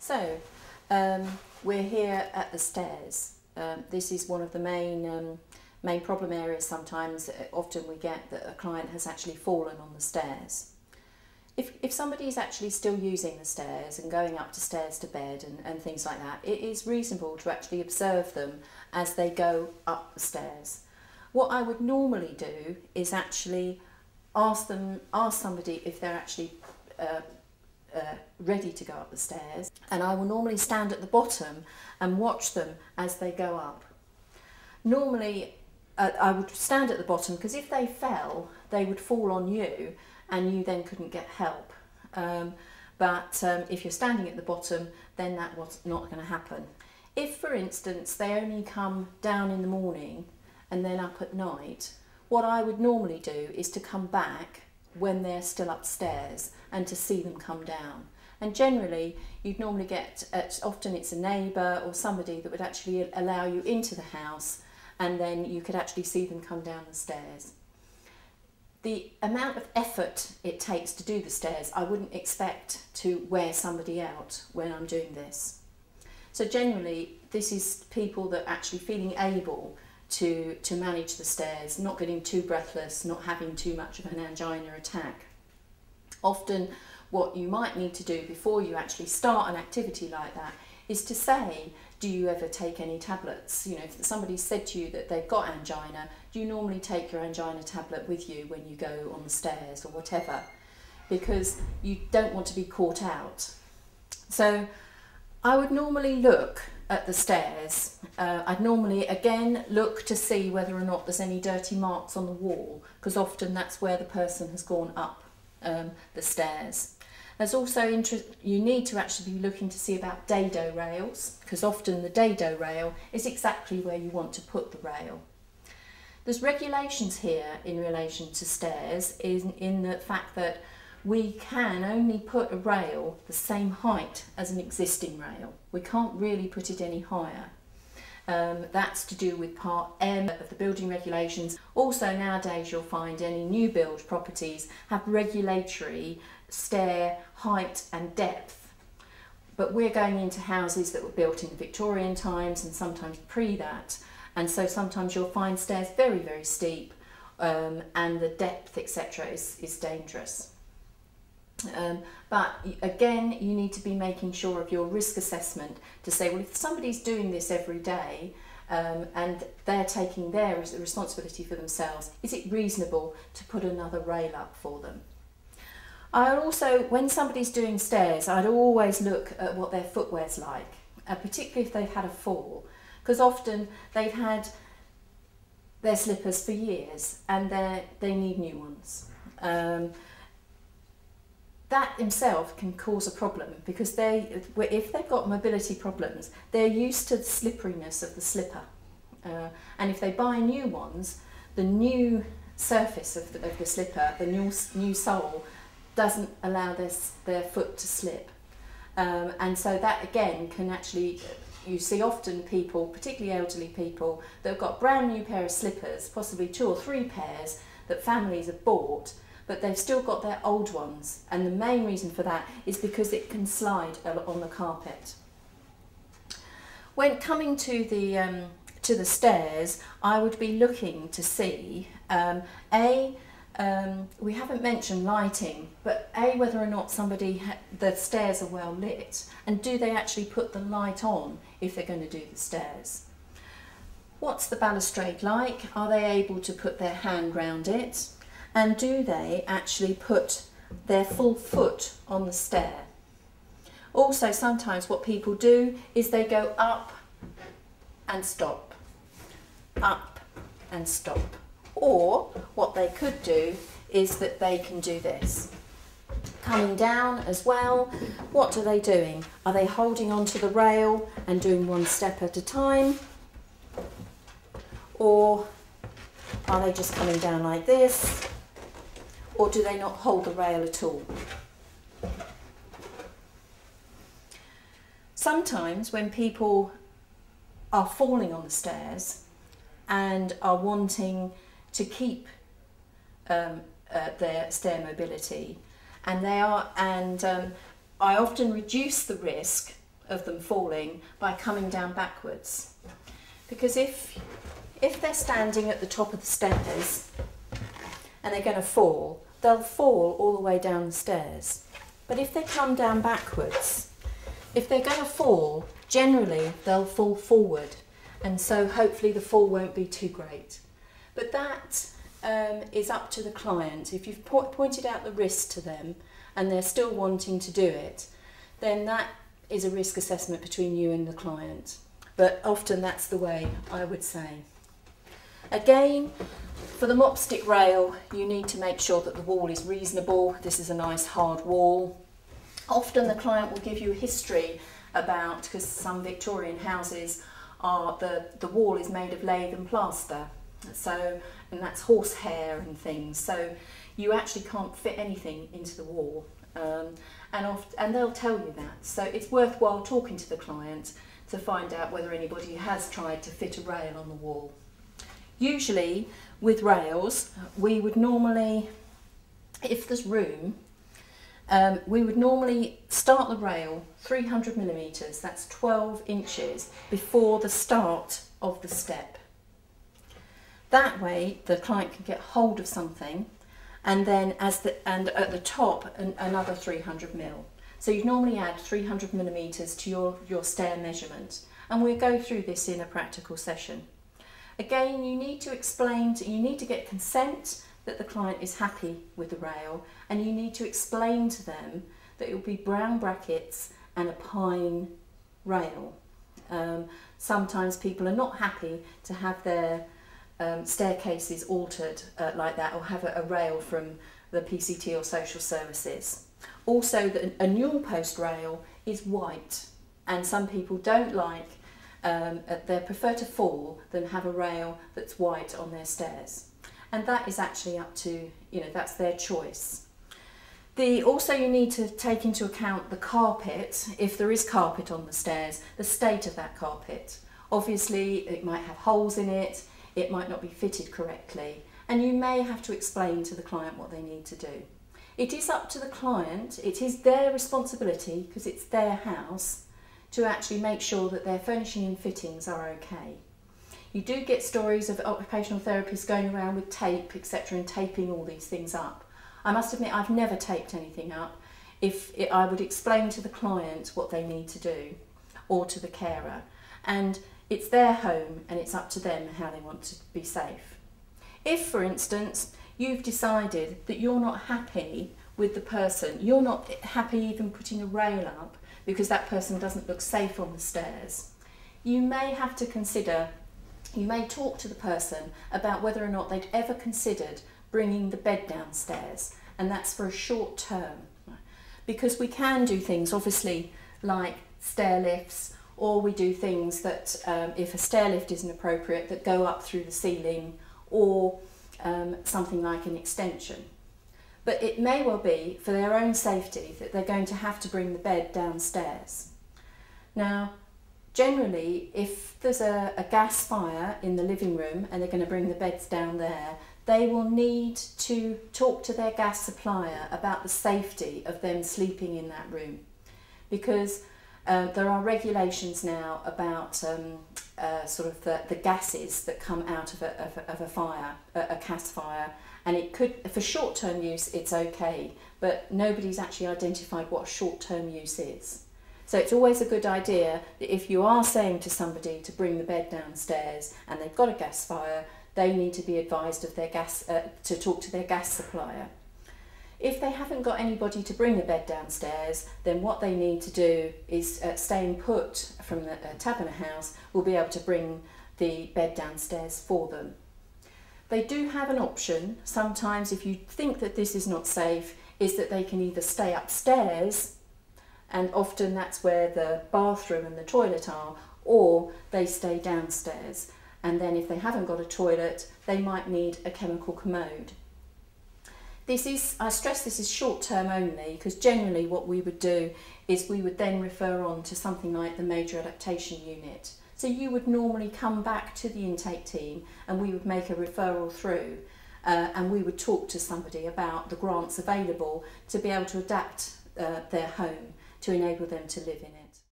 So, we're here at the stairs. This is one of the main problem areas sometimes. Often we get that a client has actually fallen on the stairs. If somebody is actually still using the stairs and going up the stairs to bed and things like that, it is reasonable to actually observe them as they go up the stairs. What I would normally do is actually ask somebody if they're actually ready to go up the stairs, and I will normally stand at the bottom and watch them as they go up. Normally I would stand at the bottom because if they fell, they would fall on you and you then couldn't get help. But if you're standing at the bottom, then that was not going to happen. If, for instance, they only come down in the morning and then up at night, what I would normally do is to come back when they're still upstairs and to see them come down. And generally you'd normally get, often it's a neighbour or somebody that would actually allow you into the house, and then you could actually see them come down the stairs. The amount of effort it takes to do the stairs, I wouldn't expect to wear somebody out when I'm doing this. So generally this is people that are actually feeling able to manage the stairs, not getting too breathless, not having too much of an angina attack. Often what you might need to do before you actually start an activity like that is to say, do you ever take any tablets? You know, if somebody said to you that they've got angina, do you normally take your angina tablet with you when you go on the stairs or whatever? Because you don't want to be caught out. So I would normally look at the stairs. I'd normally again look to see whether or not there's any dirty marks on the wall, because often that's where the person has gone up the stairs. There's also you need to actually be looking to see about dado rails, because often the dado rail is exactly where you want to put the rail. There's regulations here in relation to stairs in the fact that we can only put a rail the same height as an existing rail. We can't really put it any higher. That's to do with Part M of the building regulations. Also nowadays you'll find any new build properties have regulatory stair height and depth. But we're going into houses that were built in Victorian times and sometimes pre that. And so sometimes you'll find stairs very, very steep and the depth, etc. is dangerous. But again, you need to be making sure of your risk assessment to say, well, if somebody's doing this every day and they're taking their responsibility for themselves, is it reasonable to put another rail up for them? I also, when somebody's doing stairs, I'd always look at what their footwear's like, particularly if they've had a fall, because often they've had their slippers for years and they need new ones. That himself can cause a problem, because if they've got mobility problems, they're used to the slipperiness of the slipper. And if they buy new ones, the new surface of the slipper, the new sole, doesn't allow their foot to slip. And so that again can actually, you see often people, particularly elderly people, that have got brand new pair of slippers, possibly 2 or 3 pairs that families have bought, but they've still got their old ones, and the main reason for that is because it can slide on the carpet. When coming to the stairs, I would be looking to see we haven't mentioned lighting, but whether or not the stairs are well lit, and do they actually put the light on if they're going to do the stairs? What's the balustrade like? Are they able to put their hand round it? And do they actually put their full foot on the stair? Also, sometimes what people do is they go up and stop, up and stop. Or what they could do is that they can do this. Coming down as well, what are they doing? Are they holding onto the rail and doing one step at a time? Or are they just coming down like this? Or do they not hold the rail at all? Sometimes when people are falling on the stairs and are wanting to keep their stair mobility, I often reduce the risk of them falling by coming down backwards. Because if they're standing at the top of the stairs and they're going to fall, they'll fall all the way down the stairs. But if they come down backwards, if they're going to fall, generally they'll fall forward, and so hopefully the fall won't be too great. But that is up to the client. If you've pointed out the risk to them and they're still wanting to do it, then that is a risk assessment between you and the client. But often that's the way I would say. Again, for the mop stick rail, you need to make sure that the wall is reasonable. This is a nice hard wall. Often the client will give you a history about, because some Victorian houses are, the wall is made of lath and plaster. So, and that's horsehair and things. So you actually can't fit anything into the wall. And they'll tell you that. So it's worthwhile talking to the client to find out whether anybody has tried to fit a rail on the wall. Usually with rails, we would normally, if there's room, we would normally start the rail 300 millimetres, that's 12 inches, before the start of the step. That way the client can get hold of something, and then and at the top another 300 mil. So you'd normally add 300 millimetres to your stair measurement, and we'll go through this in a practical session. Again, you need to get consent that the client is happy with the rail, and you need to explain to them that it will be brown brackets and a pine rail. Sometimes people are not happy to have their staircases altered like that, or have a rail from the PCT or social services. Also, a newel post rail is white, and some people don't like, they prefer to fall than have a rail that's white on their stairs. And that is actually up to, that's their choice. Also you need to take into account the carpet, if there is carpet on the stairs, the state of that carpet. Obviously it might have holes in it, it might not be fitted correctly, and you may have to explain to the client what they need to do. It is up to the client, it is their responsibility, because it's their house, to actually make sure that their furnishing and fittings are okay. You do get stories of occupational therapists going around with tape, etc., and taping all these things up. I must admit I've never taped anything up. I would explain to the client what they need to do, or to the carer, and it's their home and it's up to them how they want to be safe. If, for instance, you've decided that you're not happy with the person, you're not happy even putting a rail up because that person doesn't look safe on the stairs, you may have to consider, you may talk to the person about whether or not they'd ever considered bringing the bed downstairs, and that's for a short term. Because we can do things, obviously, like stair lifts, or we do things that, if a stair lift isn't appropriate, that go up through the ceiling, or something like an extension. But it may well be, for their own safety, that they're going to have to bring the bed downstairs. Now, generally, if there's a gas fire in the living room and they're going to bring the beds down there, they will need to talk to their gas supplier about the safety of them sleeping in that room. Because there are regulations now about sort of the gases that come out of a fire, a gas fire, and it could, for short-term use, it's okay, but nobody's actually identified what short-term use is. So it's always a good idea that if you are saying to somebody to bring the bed downstairs and they've got a gas fire, they need to be advised of their gas, to talk to their gas supplier. If they haven't got anybody to bring the bed downstairs, then what they need to do is, staying put from the Taberner house, will be able to bring the bed downstairs for them. They do have an option, sometimes if you think that this is not safe, is that they can either stay upstairs, and often that's where the bathroom and the toilet are, or they stay downstairs. And then if they haven't got a toilet, they might need a chemical commode. This is, I stress this is short term only, because generally what we would do is we would then refer on to something like the major adaptation unit. So you would normally come back to the intake team and we would make a referral through, and we would talk to somebody about the grants available to be able to adapt their home to enable them to live in it.